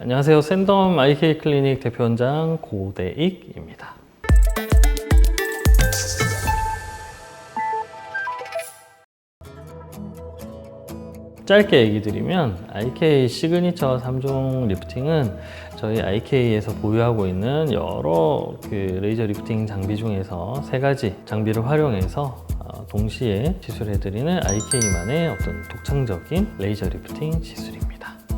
안녕하세요. 샌덤 IK 클리닉 대표원장 고대익입니다. 짧게 얘기 드리면 IK 시그니처 3종 리프팅은 저희 IK에서 보유하고 있는 여러 레이저 리프팅 장비 중에서 3가지 장비를 활용해서 동시에 시술해드리는 IK만의 어떤 독창적인 레이저 리프팅 시술입니다.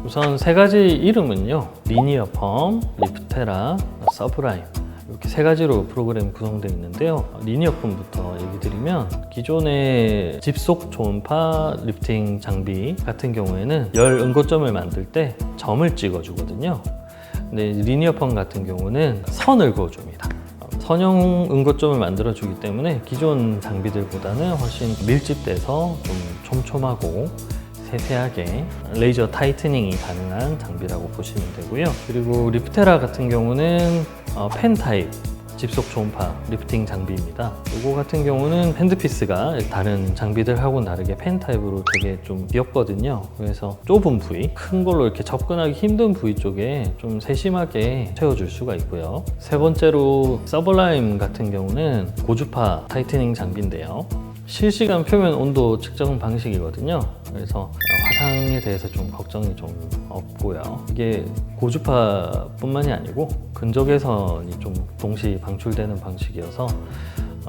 우선 3가지 이름은요, 리니어 펌, 리프테라, 서브라임, 이렇게 3가지로 프로그램이 구성되어 있는데요. 리니어 펌부터 얘기 드리면 기존의 집속 초음파 리프팅 장비 같은 경우에는 열 응고점을 만들 때 점을 찍어주거든요. 근데 리니어 펌 같은 경우는 선을 그어줍니다. 선형 응고점을 만들어주기 때문에 기존 장비들보다는 훨씬 밀집돼서 좀 촘촘하고 세세하게 레이저 타이트닝이 가능한 장비라고 보시면 되고요. 그리고 리프테라 같은 경우는 펜 타입 집속 초음파 리프팅 장비입니다. 이거 같은 경우는 핸드피스가 다른 장비들하고는 다르게 펜 타입으로 되게 좀 귀엽거든요. 그래서 좁은 부위, 큰 걸로 이렇게 접근하기 힘든 부위 쪽에 좀 세심하게 채워줄 수가 있고요. 3번째로 서블라임 같은 경우는 고주파 타이트닝 장비인데요. 실시간 표면 온도 측정 방식이거든요. 그래서 화상에 대해서 좀 걱정이 좀 없고요. 이게 고주파뿐만이 아니고 근적외선이 좀 동시 방출되는 방식이어서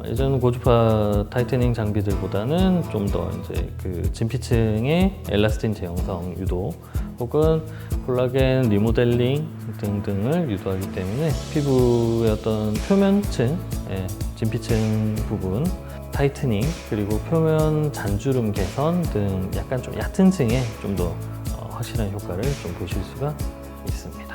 예전 고주파 타이트닝 장비들보다는 좀 더 이제 진피층의 엘라스틴 제형성 유도 혹은 콜라겐 리모델링 등등을 유도하기 때문에 피부의 어떤 표면층, 진피층 부분 타이트닝 그리고 표면 잔주름 개선 등 약간 좀 얕은 층에 좀 더 확실한 효과를 좀 보실 수가 있습니다.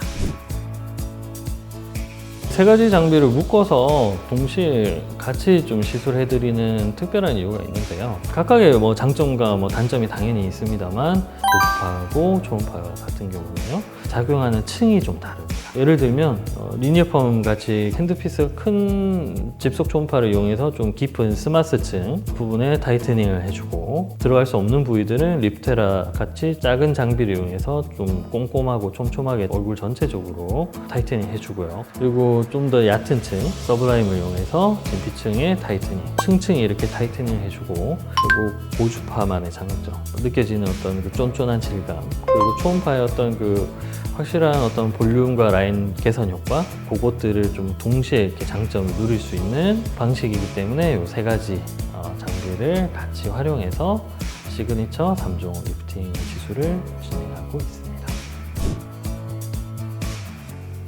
3가지 장비를 묶어서 동시에 같이 좀 시술해드리는 특별한 이유가 있는데요. 각각의 장점과 단점이 당연히 있습니다만 고주파하고 초음파 같은 경우는요, 작용하는 층이 좀 다릅니다. 예를 들면 리니어 펌 같이 핸드피스가 큰 집속 초음파를 이용해서 좀 깊은 스마스층 부분에 타이트닝을 해주고, 들어갈 수 없는 부위들은 리프테라 같이 작은 장비를 이용해서 좀 꼼꼼하고 촘촘하게 얼굴 전체적으로 타이트닝 해주고요. 그리고 좀 더 얕은 층 서브라임을 이용해서 진피층에 타이트닝, 층층이 이렇게 타이트닝 해주고, 그리고 고주파만의 장점, 느껴지는 어떤 쫀쫀한 질감, 그리고 초음파의 어떤 확실한 어떤 볼륨과 라인 개선 효과, 그것들을 좀 동시에 이렇게 장점을 누릴 수 있는 방식이기 때문에 이 3가지 장비를 같이 활용해서 시그니처 3종 리프팅 시술을 진행하고 있습니다.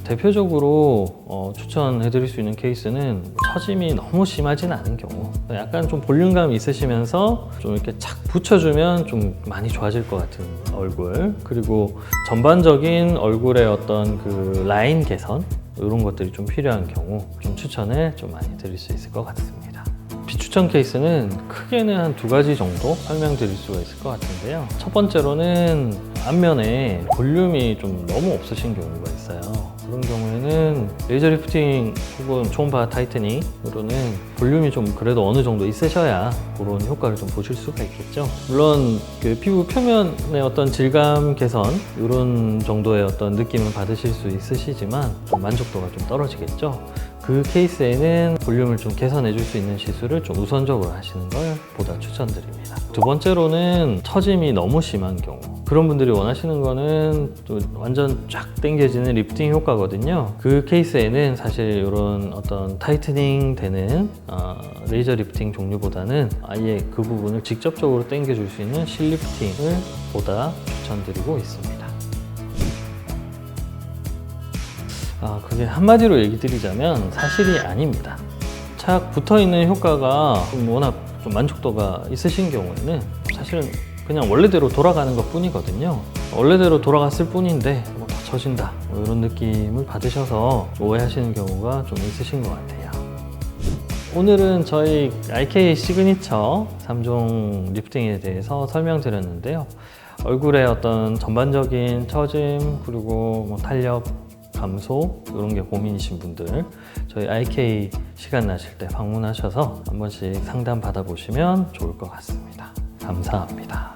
대표적으로 추천해드릴 수 있는 케이스는 처짐이 너무 심하진 않은 경우, 약간 좀 볼륨감이 있으시면서 좀 이렇게 착 붙여주면 좀 많이 좋아질 것 같은 얼굴, 그리고 전반적인 얼굴의 어떤 라인 개선, 이런 것들이 좀 필요한 경우 좀 추천을 좀 많이 드릴 수 있을 것 같습니다. 비추천 케이스는 크게는 한 2가지 정도 설명드릴 수가 있을 것 같은데요. 첫 번째로는 앞면에 볼륨이 좀 너무 없으신 경우가 있어요. 그런 경우에는 레이저 리프팅 혹은 초음파 타이트닝으로는 볼륨이 좀 그래도 어느 정도 있으셔야 그런 효과를 좀 보실 수가 있겠죠. 물론 피부 표면의 어떤 질감 개선 이런 정도의 어떤 느낌을 받으실 수 있으시지만 좀 만족도가 좀 떨어지겠죠. 그 케이스에는 볼륨을 좀 개선해 줄 수 있는 시술을 좀 우선적으로 하시는 걸 보다 추천드립니다. 2번째로는 처짐이 너무 심한 경우, 그런 분들이 원하시는 거는 또 완전 쫙 당겨지는 리프팅 효과거든요. 그 케이스에는 사실 이런 어떤 타이트닝 되는 레이저 리프팅 종류보다는 아예 그 부분을 직접적으로 당겨줄 수 있는 실리프팅을 보다 추천드리고 있습니다. 그게 한마디로 얘기 드리자면 사실이 아닙니다. 착 붙어있는 효과가 워낙 좀 만족도가 있으신 경우에는 사실은 그냥 원래대로 돌아가는 것 뿐이거든요. 원래대로 돌아갔을 뿐인데 더 처진다, 이런 느낌을 받으셔서 오해하시는 경우가 좀 있으신 것 같아요. 오늘은 저희 IK 시그니처 3종 리프팅에 대해서 설명드렸는데요. 얼굴의 어떤 전반적인 처짐 그리고 탄력 감소 이런 게 고민이신 분들 저희 IK 시간 나실 때 방문하셔서 한 번씩 상담 받아보시면 좋을 것 같습니다. 감사합니다.